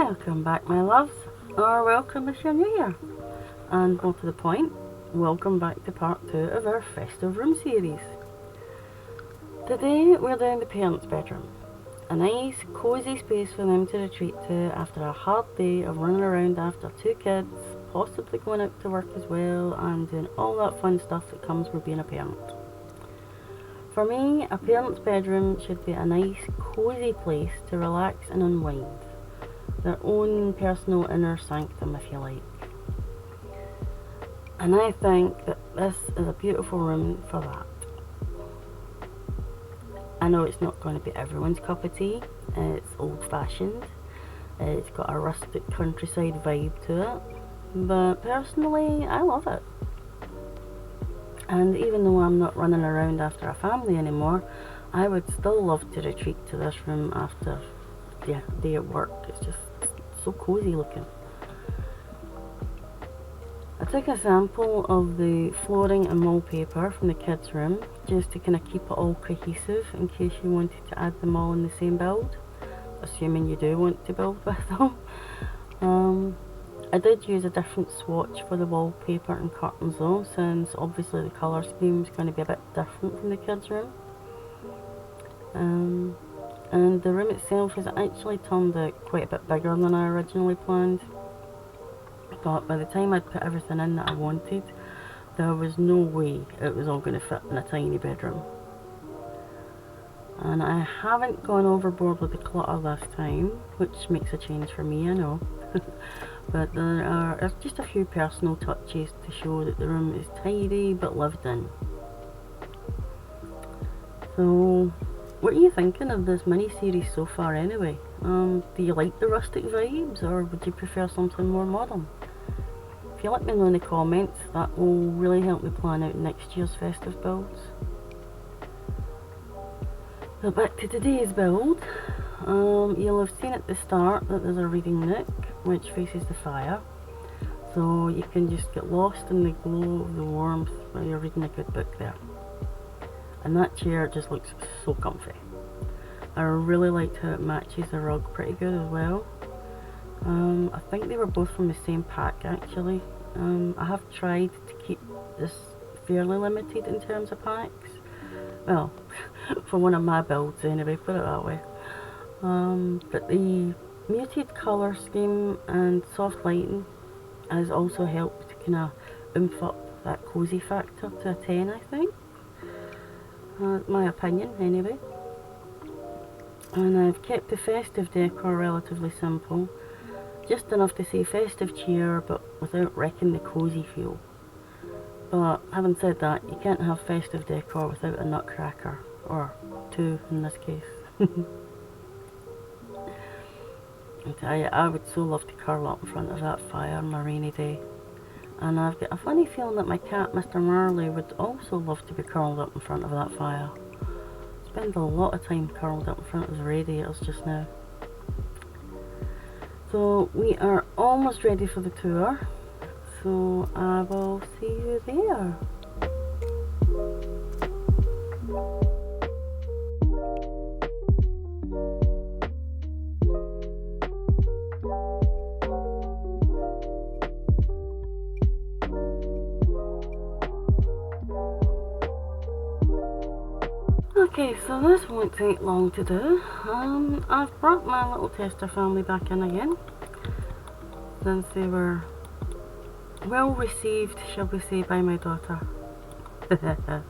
Welcome back, my loves, or welcome if you're new here. And more to the point, welcome back to part 2 of our Festive room series. Today we're doing the parents' bedroom. A nice, cosy space for them to retreat to after a hard day of running around after 2 kids, possibly going out to work as well, and doing all that fun stuff that comes with being a parent. For me, a parent's bedroom should be a nice, cosy place to relax and unwind. Their own personal inner sanctum, if you like. And I think that this is a beautiful room for that. I know it's not going to be everyone's cup of tea. It's old-fashioned. It's got a rustic countryside vibe to it. But personally, I love it. And even though I'm not running around after a family anymore, I would still love to retreat to this room after the day at work. It's just so cozy looking. I took a sample of the flooring and wallpaper from the kids' room just to kind of keep it all cohesive in case you wanted to add them all in the same build, assuming you do want to build with them. I did use a different swatch for the wallpaper and curtains though, since obviously the colour scheme is going to be a bit different from the kids' room. And the room itself has actually turned out quite a bit bigger than I originally planned. But by the time I'd put everything in that I wanted, there was no way it was all going to fit in a tiny bedroom. And I haven't gone overboard with the clutter this time, which makes a change for me, I know. But there's just a few personal touches to show that the room is tidy but lived in. So, what are you thinking of this mini-series so far anyway? Do you like the rustic vibes, or would you prefer something more modern? If you let me know in the comments, that will really help me plan out next year's festive builds. So back to today's build. You'll have seen at the start that there's a reading nook which faces the fire, so you can just get lost in the glow of the warmth while you're reading a good book there. And that chair just looks so comfy. I really liked how it matches the rug pretty good as well. I think they were both from the same pack actually. I have tried to keep this fairly limited in terms of packs. Well, for one of my builds anyway, put it that way. But the muted colour scheme and soft lighting has also helped to kind of oomph up that cosy factor to a 10, I think. My opinion anyway. And I've kept the festive decor relatively simple, just enough to say festive cheer but without wrecking the cosy feel. But having said that, you can't have festive decor without a nutcracker, or 2 in this case. I tell you, I would so love to curl up in front of that fire on a rainy day. And I've got a funny feeling that my cat, Mr. Marley, would also love to be curled up in front of that fire. Spend a lot of time curled up in front of the radiators just now. So we are almost ready for the tour. So I will see you there. Okay, so this won't take long to do. I've brought my little tester family back in again, since they were well received, shall we say, by my daughter. I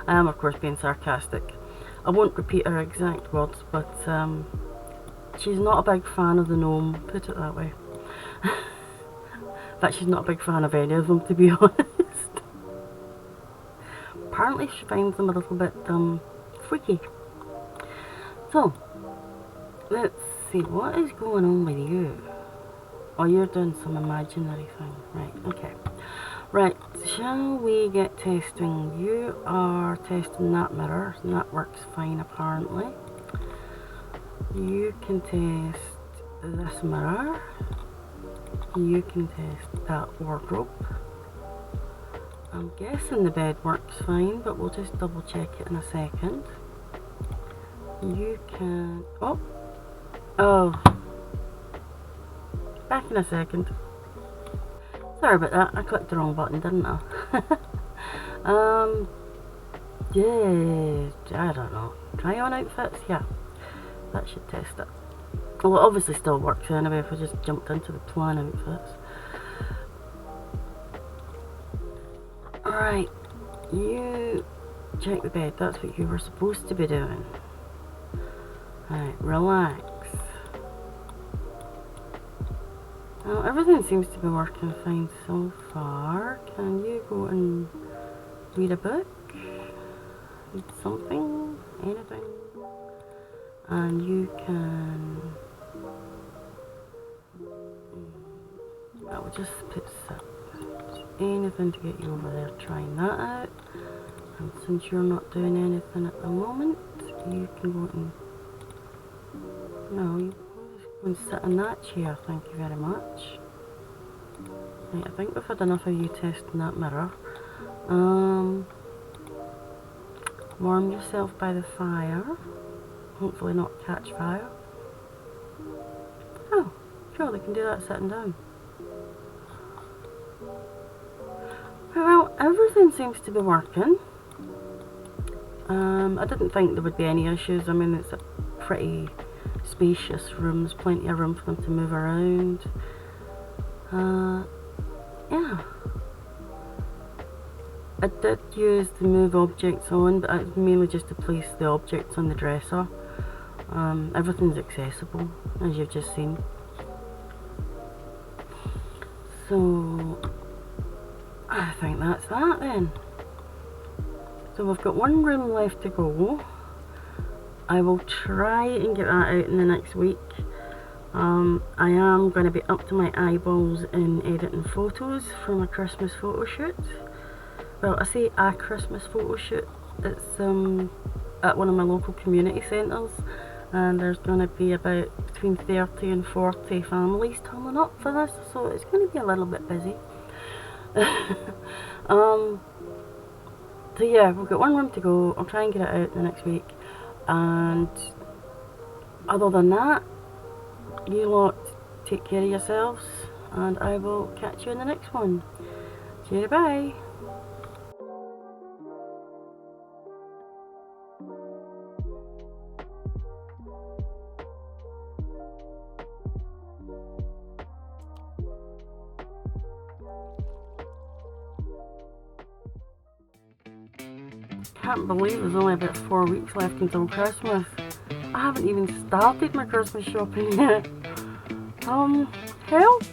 am of course being sarcastic. I won't repeat her exact words, but she's not a big fan of the gnome, put it that way. In fact, she's not a big fan of any of them, to be honest. Apparently she finds them a little bit freaky. So, let's see, what is going on with you? Oh, you're doing some imaginary thing. Right, okay. Right, shall we get testing? You are testing that mirror, and that works fine apparently. You can test this mirror. You can test that wardrobe. I'm guessing the bed works fine, but we'll just double check it in a second. You can... oh! Back in a second. Sorry about that, I clicked the wrong button, didn't I? Yeah, I don't know. Try on outfits? Yeah, that should test it. Well, it obviously still works anyway if we just jumped into the plan outfits. Alright, you check the bed, that's what you were supposed to be doing. Alright, relax. Well, everything seems to be working fine so far. Can you go and read a book? Read something? Anything? And you can... I'll just put anything to get you over there trying that out. And since you're not doing anything at the moment, you can go and... No, you can just go and sit in that chair, thank you very much. Right, I think we've had enough of you testing that mirror. Warm yourself by the fire. Hopefully not catch fire. Oh, sure, they can do that sitting down. Well, everything seems to be working. I didn't think there would be any issues. I mean, it's a pretty spacious room. There's plenty of room for them to move around. Yeah. I did use the move objects on, but it's mainly just to place the objects on the dresser. Everything's accessible, as you've just seen. So, I think that's that then. So we've got one room left to go. I will try and get that out in the next week. I am going to be up to my eyeballs in editing photos for my Christmas photo shoot. Well, I say a Christmas photo shoot. It's at one of my local community centres, and there's going to be about between 30 and 40 families turning up for this, so it's going to be a little bit busy. So yeah, we've got one room to go. I'll try and get it out the next week, and other than that, you lot take care of yourselves, and I will catch you in the next one. Cheerio, bye. Can't believe there's only about 4 weeks left until Christmas. I haven't even started my Christmas shopping yet. Help!